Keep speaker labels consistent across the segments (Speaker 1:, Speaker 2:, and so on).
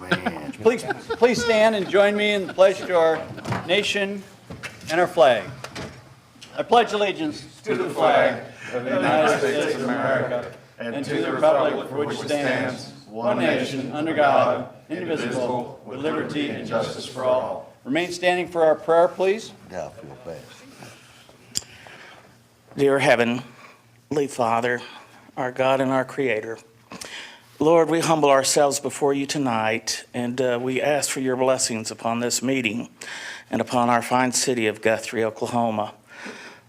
Speaker 1: Man.
Speaker 2: Please stand and join me in the pledge to our nation and our flag. I pledge allegiance to the flag of the United States of America and to the republic for which it stands, one nation, under God, indivisible, with liberty and justice for all. Remain standing for our prayer, please.
Speaker 1: Yeah, I feel bad.
Speaker 3: Dear Heavenly Father, our God and our Creator, Lord, we humble ourselves before you tonight, and we ask for your blessings upon this meeting and upon our fine city of Guthrie, Oklahoma.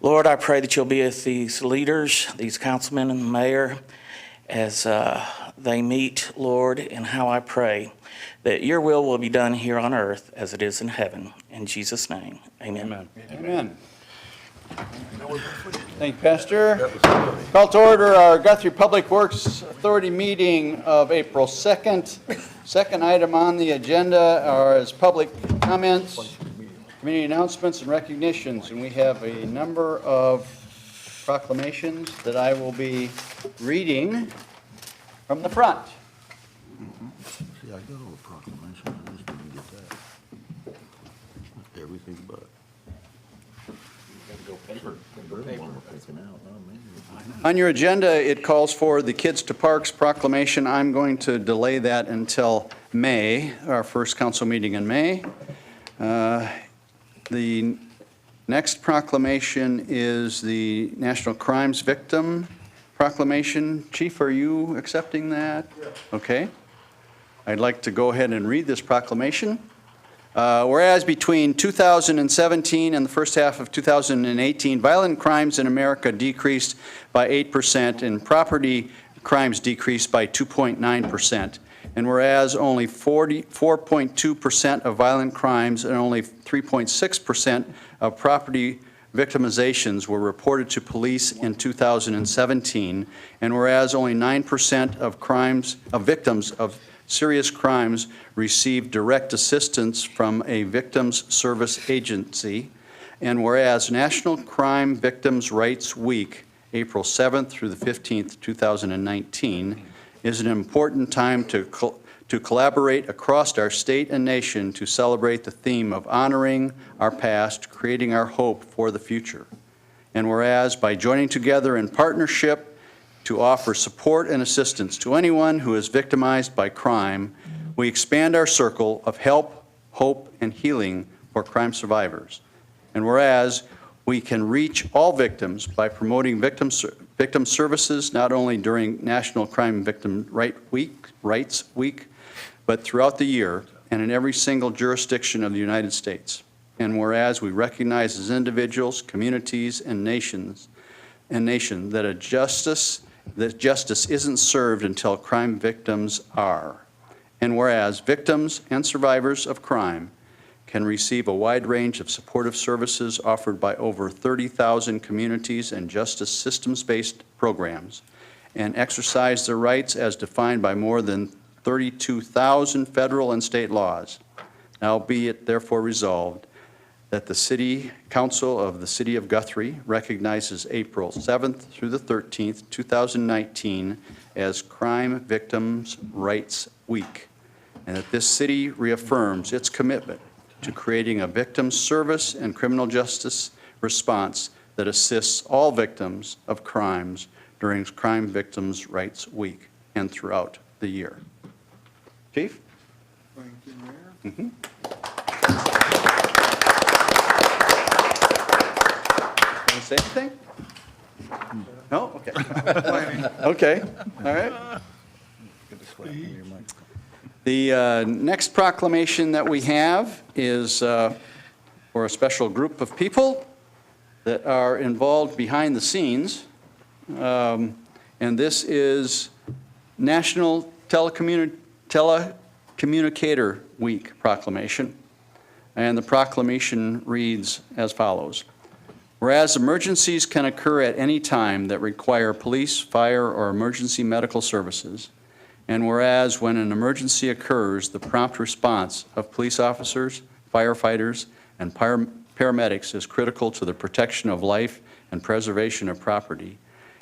Speaker 3: Lord, I pray that you'll be with these leaders, these councilmen and the mayor, as they meet, Lord, and how I pray that your will be done here on earth as it is in heaven. In Jesus' name, amen.
Speaker 2: Amen. Amen. Thank you, Pastor. Call to order our Guthrie Public Works Authority meeting of April 2nd. Second item on the agenda is public comments, community announcements, and recognitions. And we have a number of proclamations that I will be reading from the front.
Speaker 1: See, I got all the proclamations, I just didn't get that. Everything but.
Speaker 2: On your agenda, it calls for the Kids to Parks proclamation. I'm going to delay that until May, our first council meeting in May. The next proclamation is the National Crimes Victim Proclamation. Chief, are you accepting that? Yes. Okay. I'd like to go ahead and read this proclamation. Whereas between 2017 and the first half of 2018, violent crimes in America decreased by 8% and property crimes decreased by 2.9%. And whereas only 4.2% of violent crimes and only 3.6% of property victimizations were reported to police in 2017, and whereas only 9% of victims of serious crimes received direct assistance from a victims service agency, and whereas National Crime Victims' Rights Week, April 7th through the 15th, 2019, is an important time to collaborate across our state and nation to celebrate the theme of honoring our past, creating our hope for the future. And whereas by joining together in partnership to offer support and assistance to anyone who is victimized by crime, we expand our circle of help, hope, and healing for crime survivors. And whereas we can reach all victims by promoting victim services not only during National Crime Victim Rights Week, but throughout the year and in every single jurisdiction of the United States. And whereas we recognize as individuals, communities, and nations that justice isn't served until crime victims are. And whereas victims and survivors of crime can receive a wide range of supportive services offered by over 30,000 communities and justice systems-based programs, and exercise their rights as defined by more than 32,000 federal and state laws. Now be it therefore resolved that the City Council of the City of Guthrie recognizes April 7th through the 13th, 2019 as Crime Victims' Rights Week, and that this city reaffirms its commitment to creating a victim service and criminal justice response that assists all victims of crimes during Crime Victims' Rights Week and throughout the year. Chief?
Speaker 4: Thank you, Mayor.
Speaker 2: Want to say anything? No? Okay. Okay. All right. The next proclamation that we have is for a special group of people that are involved behind the scenes. And this is National Telecommunicator Week proclamation. And the proclamation reads as follows. Whereas emergencies can occur at any time that require police, fire, or emergency medical services, and whereas when an emergency occurs, the prompt response of police officers, firefighters, and paramedics is critical to the protection of life and preservation of property,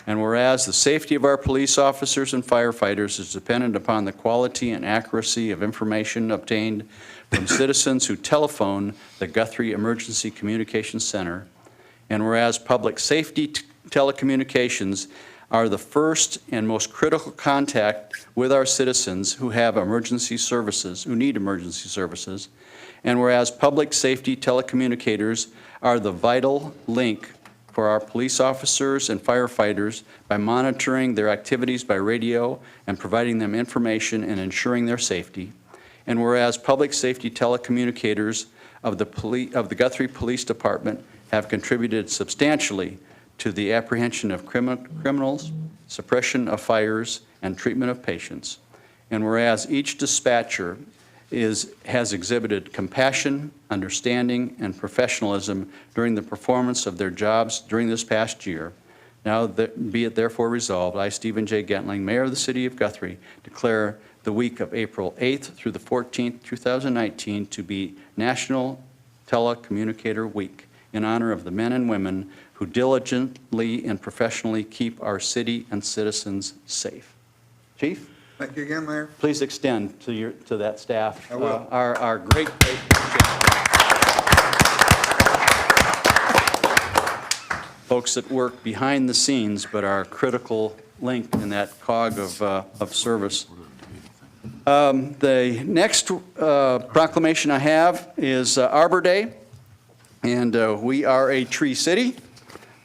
Speaker 2: And whereas the safety of our police officers and firefighters is dependent upon the quality and accuracy of information obtained from citizens who telephone the Guthrie Emergency Communications Center. And whereas public safety telecommunications are the first and most critical contact with our citizens who have emergency services, who need emergency services. And whereas public safety telecommunicators are the vital link for our police officers and firefighters by monitoring their activities by radio and providing them information and ensuring their safety. And whereas public safety telecommunicators of the Guthrie Police Department have contributed substantially to the apprehension of criminals, suppression of fires, and treatment of patients. And whereas each dispatcher has exhibited compassion, understanding, and professionalism during the performance of their jobs during this past year, now be it therefore resolved, I, Stephen J. Gentling, Mayor of the City of Guthrie, declare the week of April 8th through the 14th, 2019 to be National Telecommunicator Week in honor of the men and women who diligently and professionally keep our city and citizens safe. Chief?
Speaker 4: Thank you again, Mayor.
Speaker 2: Please extend to that staff
Speaker 4: I will.
Speaker 2: our great folks that work behind the scenes but are a critical link in that cog of service. The next proclamation I have is Arbor Day, and we are a tree city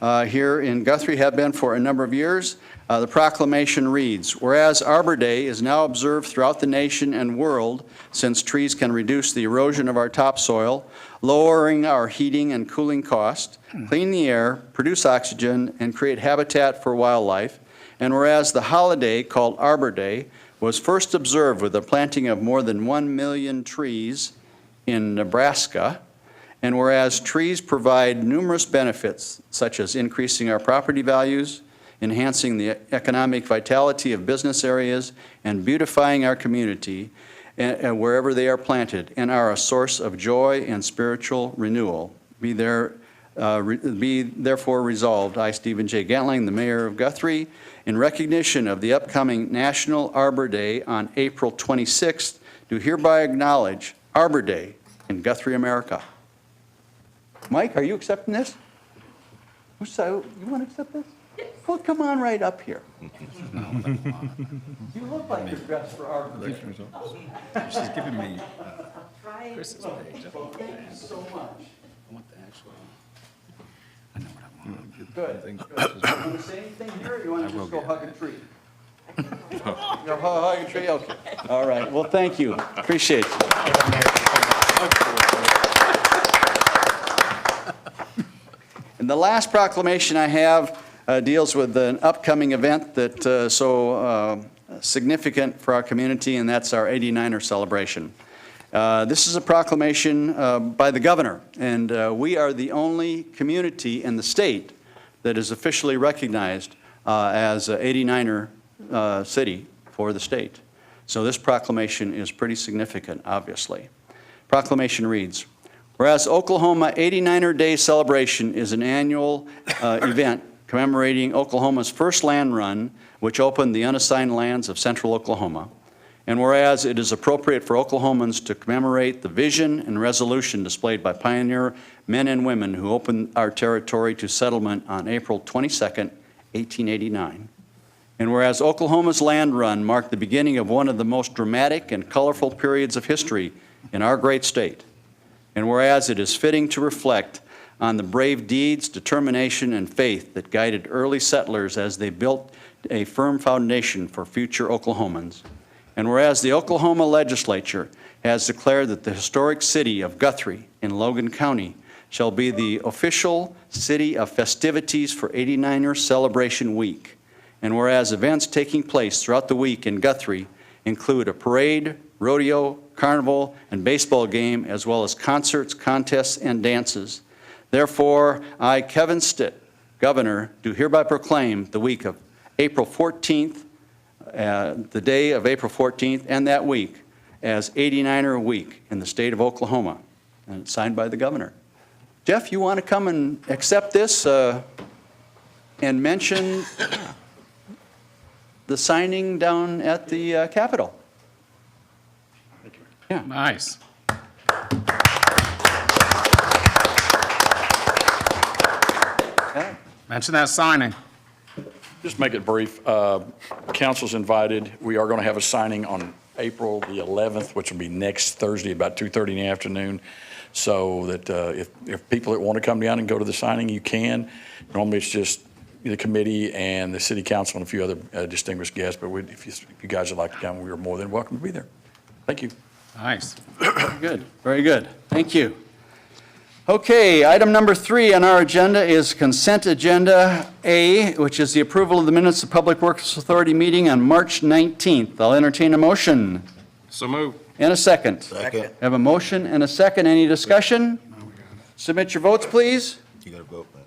Speaker 2: here in Guthrie, have been for a number of years. The proclamation reads, whereas Arbor Day is now observed throughout the nation and world since trees can reduce the erosion of our topsoil, lowering our heating and cooling costs, clean the air, produce oxygen, and create habitat for wildlife, and whereas the holiday called Arbor Day was first observed with the planting of more than 1 million trees in Nebraska, and whereas trees provide numerous benefits such as increasing our property values, enhancing the economic vitality of business areas, and beautifying our community and wherever they are planted, and are a source of joy and spiritual renewal. Be therefore resolved, I, Stephen J. Gentling, the Mayor of Guthrie, in recognition of the upcoming National Arbor Day on April 26th, do hereby acknowledge Arbor Day in Guthrie, America. Mike, are you accepting this? You want to accept this? Well, come on right up here. You look like you're dressed for Arbor Day.
Speaker 5: She's giving me Chris's page.
Speaker 2: Thank you so much.
Speaker 5: I want the actual. I know what I want.
Speaker 2: Good.
Speaker 5: Think
Speaker 2: You want to say anything here, or you want
Speaker 5: I
Speaker 2: to
Speaker 5: will
Speaker 2: just go
Speaker 5: get
Speaker 2: hug a tree? You'll hug a tree? Okay. All right. Well, thank you. Appreciate it. And the last proclamation I have deals with an upcoming event that's so significant for our community, and that's our 89er celebration. This is a proclamation by the governor, and we are the only community in the state that is officially recognized as an 89er city for the state. So this proclamation is pretty significant, obviously. Proclamation reads, whereas Oklahoma 89er Day celebration is an annual event commemorating Oklahoma's first land run, which opened the unassigned lands of central Oklahoma. And whereas it is appropriate for Oklahomans to commemorate the vision and resolution displayed by pioneer men and women who opened our territory to settlement on April 22nd, 1889. And whereas Oklahoma's land run marked the beginning of one of the most dramatic and colorful periods of history in our great state. And whereas it is fitting to reflect on the brave deeds, determination, and faith that guided early settlers as they built a firm foundation for future Oklahomans. And whereas the Oklahoma legislature has declared that the historic city of Guthrie in Logan County shall be the official city of festivities for 89er Celebration Week. And whereas events taking place throughout the week in Guthrie include a parade, rodeo, carnival, and baseball game, as well as concerts, contests, and dances. Therefore, I, Kevin Stitt, Governor, do hereby proclaim the week of April 14th, the day of April 14th, and that week as 89er Week in the state of Oklahoma. And it's signed by the Governor. Jeff, you want to come and accept this? and mention the signing down at the Capitol. Yeah.
Speaker 5: Nice.
Speaker 2: Okay.
Speaker 5: Mention that signing.
Speaker 6: Just make it brief. Council's invited. We are going to have a signing on April the 11th, which will be next Thursday, about 2:30 in the afternoon. So that if people that want to come down and go to the signing, you can. Normally, it's just the committee and the city council and a few other distinguished guests. But if you guys would like to come, we are more than welcome to be there. Thank you.
Speaker 5: Nice.
Speaker 2: Very good, very good. Thank you. Okay, item number 3 on our agenda is consent agenda A, which is the approval of the minutes of Public Works Authority meeting on March 19th. I'll entertain a motion
Speaker 5: So move.
Speaker 2: and a second.
Speaker 1: Second.
Speaker 2: Have a motion and a second. Any discussion? Submit your votes, please.
Speaker 1: You gotta vote, man.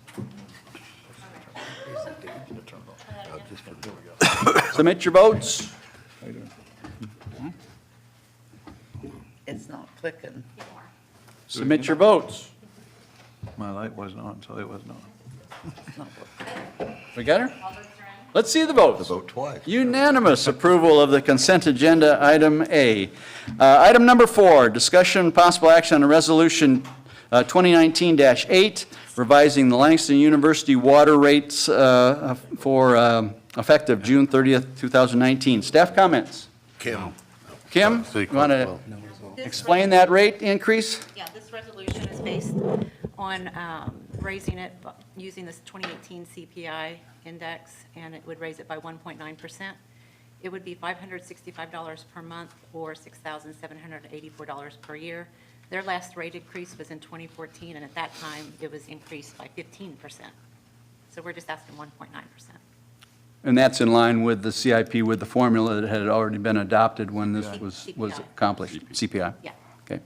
Speaker 2: Submit your votes.
Speaker 7: It's not clicking.
Speaker 2: Submit your votes.
Speaker 4: My light wasn't on, so it wasn't on.
Speaker 2: We got her? Let's see the votes.
Speaker 1: Vote twice.
Speaker 2: Unanimous approval of the consent agenda, item A. Item number 4, discussion and possible action on a resolution 2019-8, revising the Langston University water rates for effective June 30th, 2019. Staff comments?
Speaker 1: Kim.
Speaker 2: Kim, you want to explain that rate increase?
Speaker 8: Yeah, this resolution is based on raising it using this 2018 CPI index, and it would raise it by 1.9%. It would be $565 per month or $6,784 per year. Their last rate increase was in 2014, and at that time, it was increased by 15%. So we're just asking 1.9%.
Speaker 2: And that's in line with the CIP, with the formula that had already been adopted when this was
Speaker 8: CPI.
Speaker 2: accomplished, CPI?
Speaker 8: Yeah.
Speaker 2: Okay.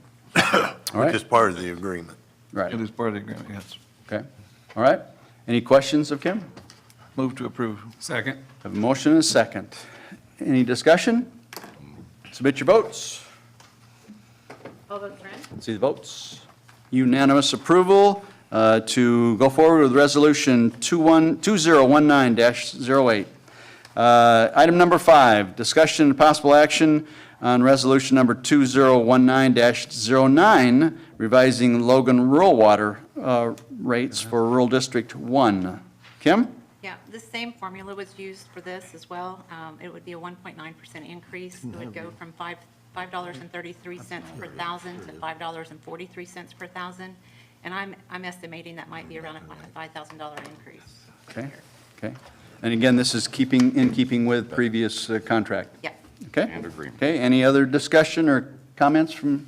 Speaker 2: All
Speaker 1: Which is
Speaker 2: right,
Speaker 1: part of the agreement.
Speaker 2: right,
Speaker 4: It is part of the agreement, yes.
Speaker 2: okay. All right. Any questions of Kim?
Speaker 4: Move to approve.
Speaker 5: Second.
Speaker 2: Have a motion and a second. Any discussion? Submit your votes.
Speaker 8: All votes are in?
Speaker 2: See the votes. Unanimous approval to go forward with Resolution 2019-08. Item number 5, discussion and possible action on Resolution number 2019-09, revising Logan rural water rates for Rural District 1. Kim?
Speaker 8: Yeah, the same formula was used for this as well. It would be a 1.9% increase. It would go from $5.33 per thousand to $5.43 per thousand. And I'm estimating that might be around a $5,000 increase.
Speaker 2: Okay, okay. And again, this is in keeping with previous contract?
Speaker 8: Yeah.
Speaker 2: Okay?
Speaker 5: And agreement.
Speaker 2: Okay, any other discussion or comments from,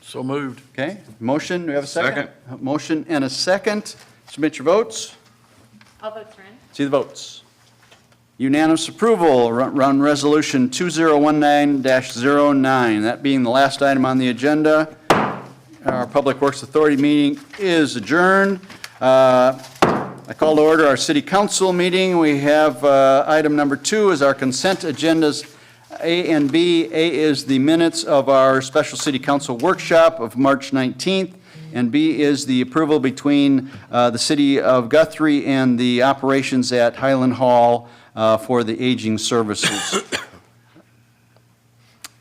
Speaker 6: So moved.
Speaker 2: okay? Motion, do we have a second? Motion and a second. Submit your votes.
Speaker 8: All votes are in?
Speaker 2: See the votes. Unanimous approval on Resolution 2019-09. That being the last item on the agenda. Our Public Works Authority meeting is adjourned. I call to order our City Council meeting. We have item number 2 is our consent agendas A and B. A is the minutes of our special City Council workshop of March 19th, and B is the approval between the City of Guthrie and the operations at Highland Hall for the aging services.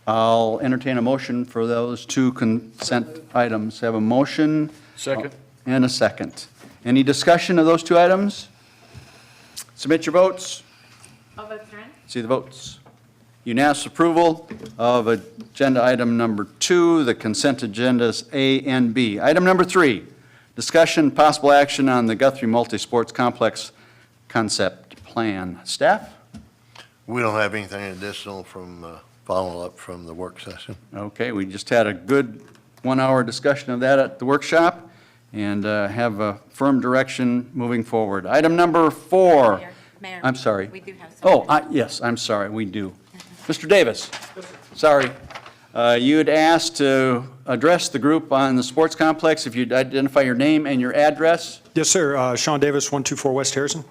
Speaker 2: I'll entertain a motion for those 2 consent items. Have a motion?
Speaker 6: Second.
Speaker 2: And a second. Any discussion of those 2 items? Submit your votes.
Speaker 8: All votes are in?
Speaker 2: See the votes. Unanimous approval of agenda item number 2, the consent agendas A and B. Item number 3, discussion, possible action on the Guthrie Multi-Sports Complex concept plan. Staff?
Speaker 1: We don't have anything additional from, follow-up from the work session.
Speaker 2: Okay, we just had a good 1-hour discussion of that at the workshop and have a firm direction moving forward. Item number 4.
Speaker 8: Mayor,
Speaker 2: I'm sorry.
Speaker 8: we do have some.
Speaker 2: Yes, I'm sorry, we do. Mr. Davis, sorry. You had asked to address the group on the sports complex. If you'd identify your name and your address,
Speaker 9: Yes, sir. Sean Davis, 124 West Harrison.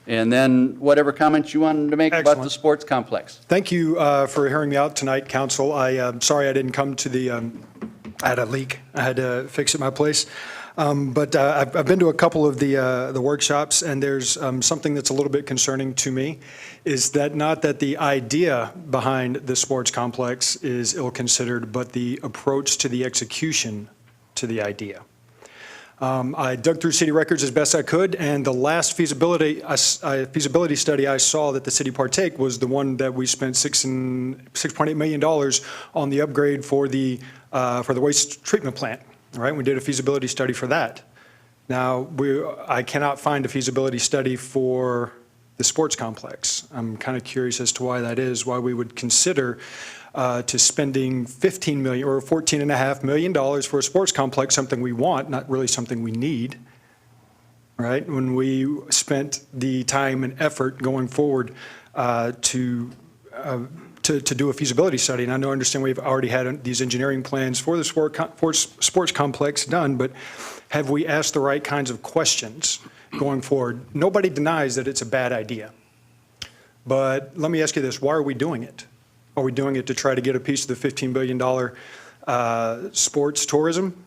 Speaker 2: and then whatever comments you wanted to make about the
Speaker 9: Excellent.
Speaker 2: sports complex.
Speaker 9: Thank you for hearing me out tonight, council. I'm sorry I didn't come to the, I had a leak. I had to fix at my place. But I've been to a couple of the workshops, and there's something that's a little bit concerning to me, is that not that the idea behind the sports complex is ill-considered, but the approach to the execution to the idea. I dug through city records as best I could, and the last feasibility study I saw that the city partake was the one that we spent $6.8 million on the upgrade for the waste treatment plant. Right, we did a feasibility study for that. Now, I cannot find a feasibility study for the sports complex. I'm kind of curious as to why that is, why we would consider to spending $15 million or $14.5 million for a sports complex, something we want, not really something we need, right? When we spent the time and effort going forward to do a feasibility study. And I understand we've already had these engineering plans for the sports complex done, but have we asked the right kinds of questions going forward? Nobody denies that it's a bad idea. But let me ask you this, why are we doing it? Are we doing it to try to get a piece of the $15 billion sports tourism?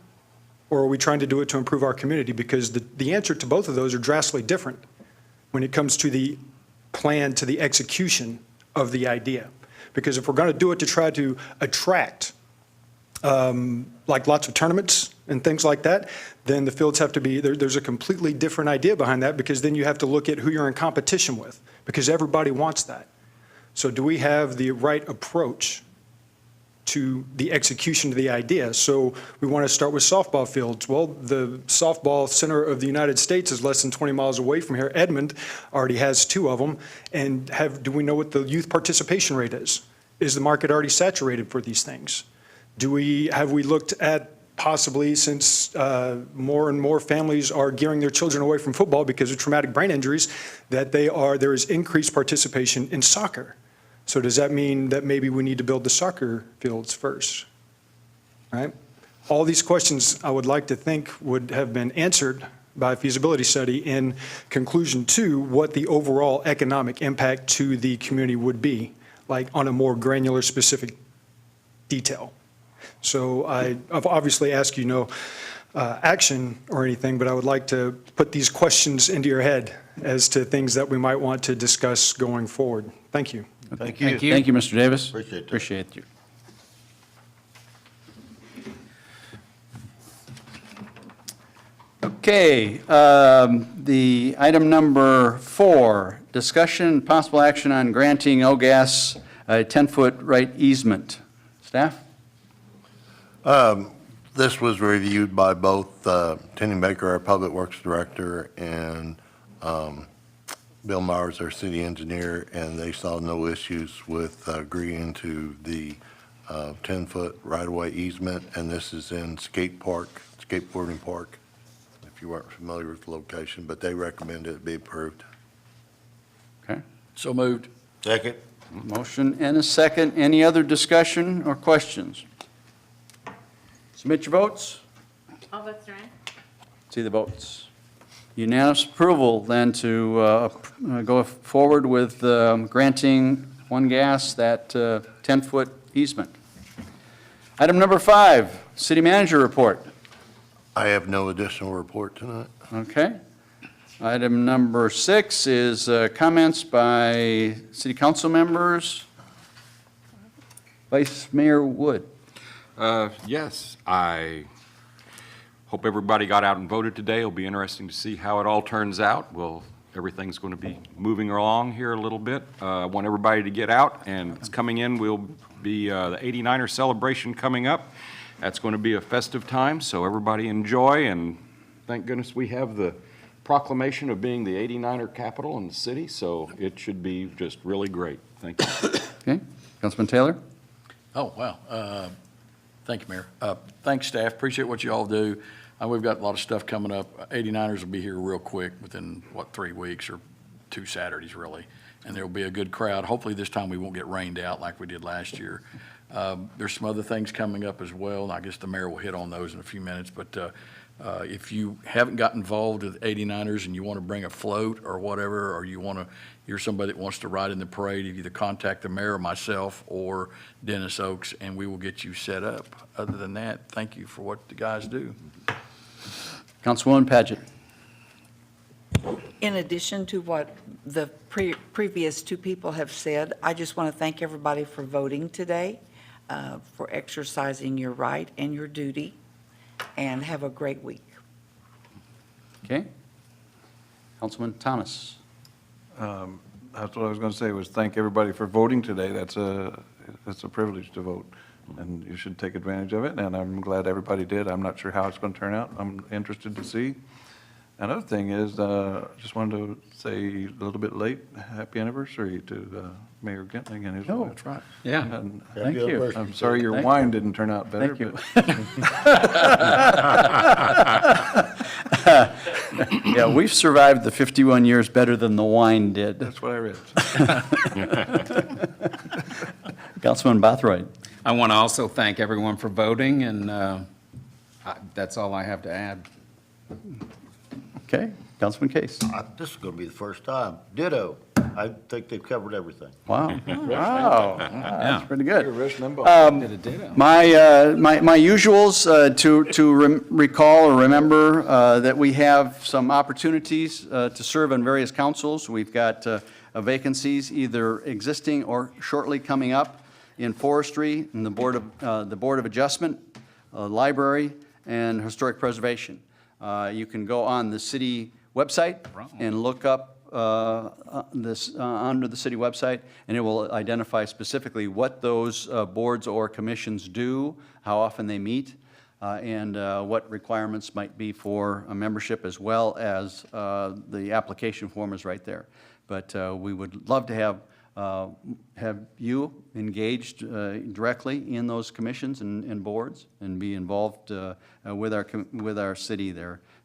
Speaker 9: Or are we trying to do it to improve our community? Because the answer to both of those are drastically different when it comes to the plan, to the execution of the idea. Because if we're going to do it to try to attract like lots of tournaments and things like that, then the fields have to be, there's a completely different idea behind that, because then you have to look at who you're in competition with, because everybody wants that. So do we have the right approach to the execution of the idea? So we want to start with softball fields. Well, the softball center of the United States is less than 20 miles away from here. Edmond already has 2 of them. And do we know what the youth participation rate is? Is the market already saturated for these things? Have we looked at possibly, since more and more families are gearing their children away from football because of traumatic brain injuries, that there is increased participation in soccer? So does that mean that maybe we need to build the soccer fields first, right? All these questions I would like to think would have been answered by a feasibility study in conclusion to what the overall economic impact to the community would be, like on a more granular, specific detail. So I've obviously asked you no action or anything, but I would like to put these questions into your head as to things that we might want to discuss going forward. Thank you.
Speaker 1: Thank you.
Speaker 2: Thank you, Mr. Davis.
Speaker 1: Appreciate that.
Speaker 2: Appreciate you. Okay, the item number 4, discussion and possible action on granting OGAS a 10-foot right easement. Staff?
Speaker 1: This was reviewed by both Tenny Baker, our Public Works Director, and Bill Myers, our city engineer, and they saw no issues with agreeing to the 10-foot right-of-way easement, and this is in skateboarding park, if you weren't familiar with the location, but they recommended it be approved.
Speaker 2: Okay.
Speaker 6: So moved.
Speaker 1: Second.
Speaker 2: Motion and a second. Any other discussion or questions? Submit your votes.
Speaker 8: All votes are in.
Speaker 2: See the votes. Unanimous approval then to go forward with granting OneGas that 10-foot easement. Item number 5, city manager report.
Speaker 1: I have no additional report tonight.
Speaker 2: Okay. Item number 6 is comments by city council members. Vice Mayor Wood.
Speaker 5: Yes, I hope everybody got out and voted today. It'll be interesting to see how it all turns out. Well, everything's going to be moving along here a little bit. I want everybody to get out, and it's coming in. We'll be the 89er celebration coming up. That's going to be a festive time, so everybody enjoy, and thank goodness we have the proclamation of being the 89er capital in the city, so it should be just really great. Thank you.
Speaker 2: Okay. Councilman Taylor?
Speaker 6: Oh, wow. Thank you, Mayor. Thanks, staff. Appreciate what you all do. We've got a lot of stuff coming up. 89ers will be here real quick within, 3 weeks or 2 Saturdays, really. And there'll be a good crowd. Hopefully this time we won't get rained out like we did last year. There's some other things coming up as well, and I guess the mayor will hit on those in a few minutes. But if you haven't got involved with 89ers and you want to bring a float or whatever, or you're somebody that wants to ride in the parade, you either contact the mayor or myself or Dennis Oaks, and we will get you set up. Other than that, thank you for what the guys do.
Speaker 2: Councilwoman Paget.
Speaker 7: In addition to what the previous two people have said, I just want to thank everybody for voting today, for exercising your right and your duty, and have a great week.
Speaker 2: Okay. Councilman Thomas.
Speaker 4: That's what I was going to say, was thank everybody for voting today. That's a privilege to vote, and you should take advantage of it, and I'm glad everybody did. I'm not sure how it's going to turn out. I'm interested to see. Another thing is, just wanted to say a little bit late, happy anniversary to Mayor Gentling and his wife.
Speaker 2: Oh, that's right.
Speaker 4: Yeah.
Speaker 2: Thank you.
Speaker 4: I'm sorry your
Speaker 2: Thank
Speaker 4: wine didn't turn out better.
Speaker 2: Thank you.
Speaker 4: but-
Speaker 2: Yeah, we've survived the 51 years better than the wine did.
Speaker 4: That's what I read.
Speaker 2: Councilman Bothroyd.
Speaker 10: I want to also thank everyone for voting, and that's all I have to add.
Speaker 2: Okay, Councilman Case.
Speaker 11: This is going to be the first time. Ditto. I think they've covered everything.
Speaker 2: Wow. Wow, that's pretty good.
Speaker 10: Did a ditto.
Speaker 2: My usuals, to recall or remember that we have some opportunities to serve on various councils. We've got vacancies either existing or shortly coming up in forestry, in the Board of Adjustment, Library, and Historic Preservation. You can go on the city website and look up this under the city website, and it will identify specifically what those boards or commissions do, how often they meet, and what requirements might be for a membership, as well as the application form is right there. But we would love to have you engaged directly in those commissions and boards, and be involved with our city.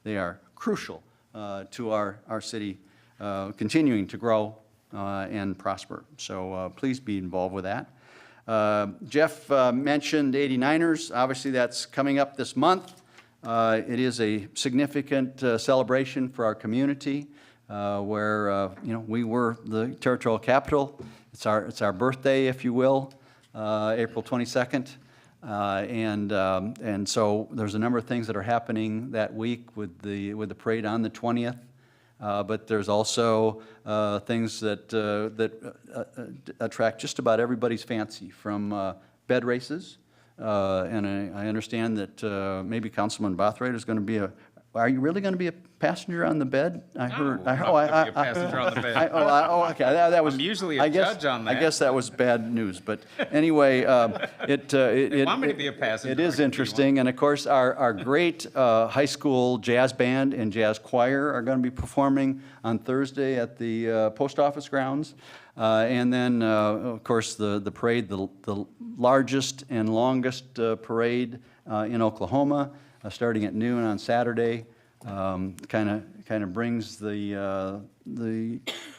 Speaker 2: They are crucial to our city continuing to grow and prosper. So please be involved with that. Jeff mentioned 89ers. Obviously, that's coming up this month. It is a significant celebration for our community, where we were the territorial capital. It's our birthday, if you will, April 22nd. And so there's a number of things that are happening that week with the parade on the 20th. But there's also things that attract just about everybody's fancy, from bed races. And I understand that maybe Councilman Bothroyd is going to be are you really going to be a passenger on the bed? I heard.
Speaker 10: No, I'm not gonna be a passenger on the bed.
Speaker 2: Okay. That was.
Speaker 10: I'm usually a judge on that.
Speaker 2: I guess that was bad news. But anyway,
Speaker 10: They want me to be a passenger.
Speaker 2: it is interesting, and of course, our great high school jazz band and jazz choir are going to be performing on Thursday at the post office grounds. And then, of course, the parade, the largest and longest parade in Oklahoma, starting at noon on Saturday, kind of brings the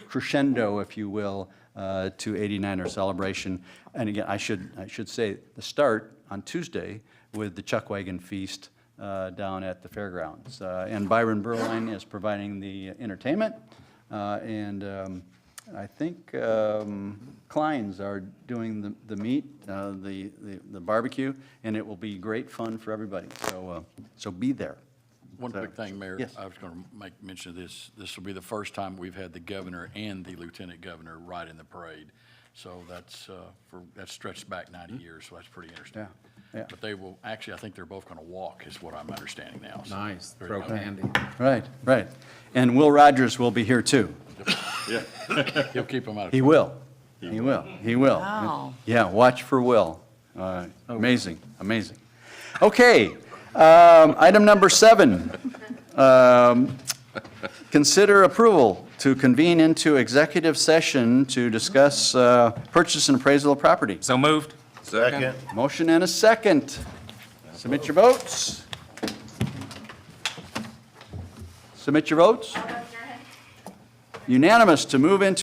Speaker 2: crescendo, if you will, to 89er celebration. And again, I should say the start on Tuesday with the Chuck Wagon Feast down at the fairgrounds. And Byron Berline is providing the entertainment, and I think Klein's are doing the meat, the barbecue, and it will be great fun for everybody. So be there.
Speaker 6: One quick thing, Mayor.
Speaker 2: Yes.
Speaker 6: I was going to make mention of this. This will be the first time we've had the governor and the lieutenant governor ride in the parade. So that's stretched back 90 years, so that's pretty interesting.
Speaker 2: Yeah.
Speaker 6: But they will, actually, I think they're both going to walk, is what I'm understanding now. So
Speaker 10: Nice,
Speaker 6: very
Speaker 10: throw
Speaker 6: good.
Speaker 10: candy.
Speaker 2: Right. And Will Rogers will be here too.
Speaker 6: Yeah. He'll keep them out of
Speaker 2: He
Speaker 6: trouble.
Speaker 2: will. He will.
Speaker 7: Wow.
Speaker 2: Yeah, watch for Will. Amazing. Okay, item number 7. Consider approval to convene into executive session to discuss purchase and appraisal of property.
Speaker 10: So moved.
Speaker 11: Second.
Speaker 2: Motion and a second. Submit your votes. Unanimous to move into